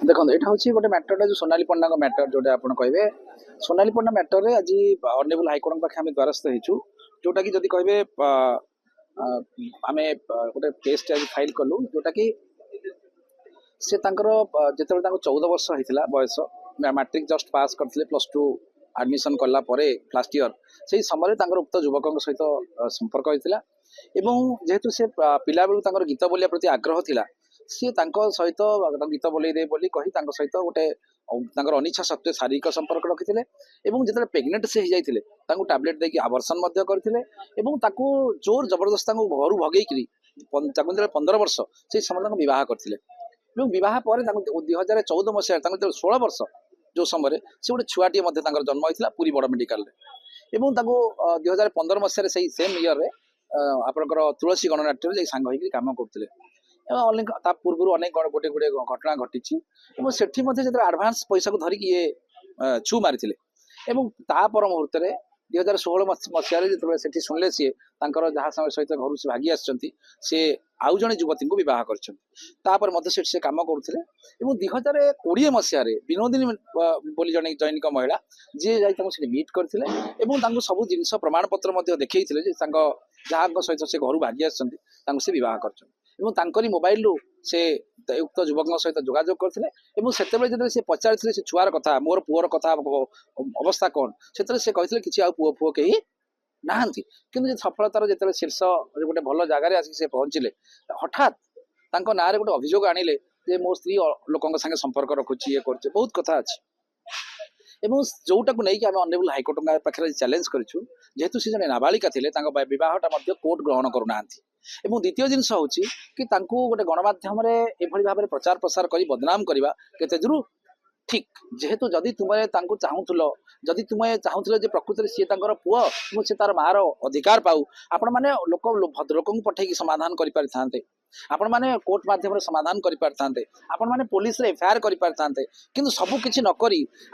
देखो यहाँ हूँ गोटे मैटरटा जो सोनाली पंडा मैटर जोटा आप कहे सोनाली पंडा मैटर आज ऑनरेबल हाईकोर्ट पाखे आम द्वारस्थ होइछु जोटा कि जदि कहे आम गोटे केस आज फाइल कलु जोटा कि से जिते 14 वर्ष होता बयस मैट्रिक जस्ट पास करते +2 एडमिशन कला लास्ट इयर से समय उक्त युवक सहित संपर्क होता जेहेतु से पिला बेलू गीत बोलिया प्रति आग्रह थिला सी सहित गीत बोलदे बोली कही सहित गोटे अनिच्छा सत्वे शारीरिक संपर्क रखी जिते प्रेग्नेंट से जाते टैबलेट देकी आवर्सन करते जोर जबरदस्त घर भगेकरी 15 वर्ष से समय बह करते बह पर 2014 मसीह 16 वर्ष जो समय से गोटे छुआटे जन्म होता पुरी बड़ मेडिकल 2015 मसीह से सेम इयर आपंकर तुलसी गणनाट्य सांग होकर कम करते पूर्व अनेक गोटे गोटे घटना घटी से आडभांस पैसा को धरिकी ये छु मारी तापर मुहूर्त 2016 मसीह जो शुणिले सी जहाँ समय सहित घर से भागी आसी आउ जड़े युवती को बह कर से कम करुले 2020 मसीह विनोदिनी बोली जड़े जैनिक महिला जी जाए मीट करते सब जिन प्रमाण पत्र देखते जहाँ सहित से घर भागी आसी बह कर मोबाइल से उक्त युवक सहित जोगाजोग करते से पचार से छुआर कथा मोर पुअर कथा अवस्था कौन से कहते कि पुओ पुओ कहीं ना कि सफलतार जो शीर्ष गोटे भल जगार आसिक से पहुँचले हठात ना गोटे अभियोग आणिले जे मो स्त्री लोक संपर्क रखुची ये कर बहुत कथा अच्छी जोटा को लेकिन आम ऑनरेबल हाईकोर्ट पाखे चैलेंज करूँ जेहेतु सी जन नाबालिका थे बहटा कोर्ट ग्रहण करूना द्वितीय जिनस हूँ कि गोटे गणमाध्यम भाव में प्रचार प्रसार कर बदनाम करवा केते दूर ठीक जेहेतु जदि तुम्हें चाहूल जदि तुम्हें चाहूल प्रकृति सी पुओ से तार मार अधिकार पाऊ आपण मैंने लोक भद्रलोक पठेकी समाधान कर आपण मैंने कोर्ट माध्यम समाधान कर आपण मैंने पुलिस एफआईआर कर किंतु सबू किसी नक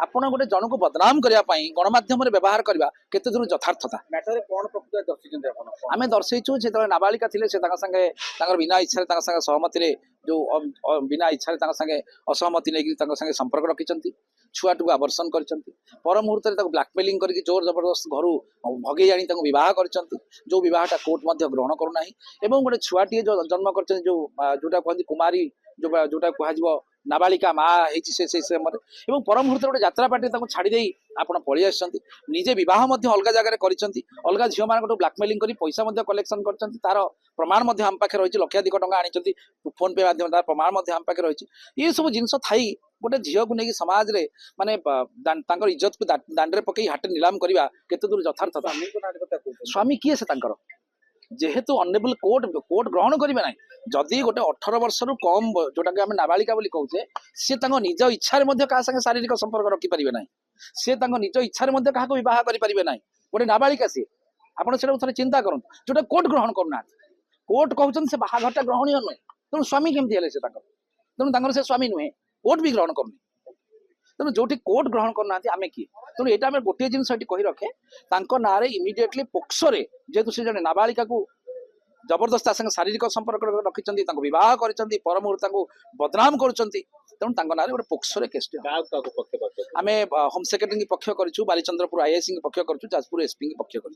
आपण गोटे जन को बदनाम करने गणमाध्यम व्यवहार करवा केते दूर यथार्थता मैटर कौन प्रकृति दर्शाई आम दर्शेचु जो नाबालिका थे से बिना इच्छा सहमति जो बिना इच्छा असहमति नहीं संपर्क रखिंट छुआट को आवर्सन कर मुहूर्त ब्लाकमेलिंग कर जोर जबरदस्त घर भगे आनी बह कर जो बहटा कोर्ट ग्रहण करूना गोटे छुआटी जो जन्म कर जोटा कहते कुमारी जोटा कह नाबालिका माँ से समय पर मुहूर्त गोटे यात्रा पार्टी छाड़ी आप पलि आजे बहुत अलग जगह कर अलग झील मान ब्लाकमेलिंग कर पैसा कलेक्शन कर तार प्रमाण आम पाखे रही लक्षाधिक टंका आनी फोन पे माध्यम तार प्रमाण आम पाखे रही ये सब जिन थी गोटे झील को लेकिन समाज रे माने इज्जत को दांडे पकई हाट नीलाम करवा केते दूर यथार्थता स्वामी किए से जेहेतु ऑनरेबल कोर्ट ग्रहण करेंगे ना जदि गोटे 18 वर्ष रु कम जोटा कि आम नाबालिका बोली कहूचे सी निज इच्छा क्या शारीरिक संपर्क रखिपारे ना सी निज इच्छा क्या बह करें ना गोटे नाबालिका सी आप थे चिंता करूँ जोटा कोर्ट ग्रहण करना कोर्ट कहते से बाहाघरटा ग्रहणीय नुहे तेणु स्वामी केमती है से तेणु से स्वामी नुहे कोर्ट भी ग्रहण करनी तेणु जो कोर्ट ग्रहण करना आम किए तेणु यहाँ आम गोटे जिन कही रखे ना इमिडिएटली पोक्सोरे जेहेतु से जन नाबालिका को जबरदस्त शारीरिक संपर्क रखिंट बह कर मुहूर्त बदनाम करूँ ना गोटे पोक्सोरे केस आम होम सेक्रेटरी पक्ष करूँ बालीचंद्रपुर आईआईसी पक्ष करूँ जाजपुर एसपी पक्ष करूँ।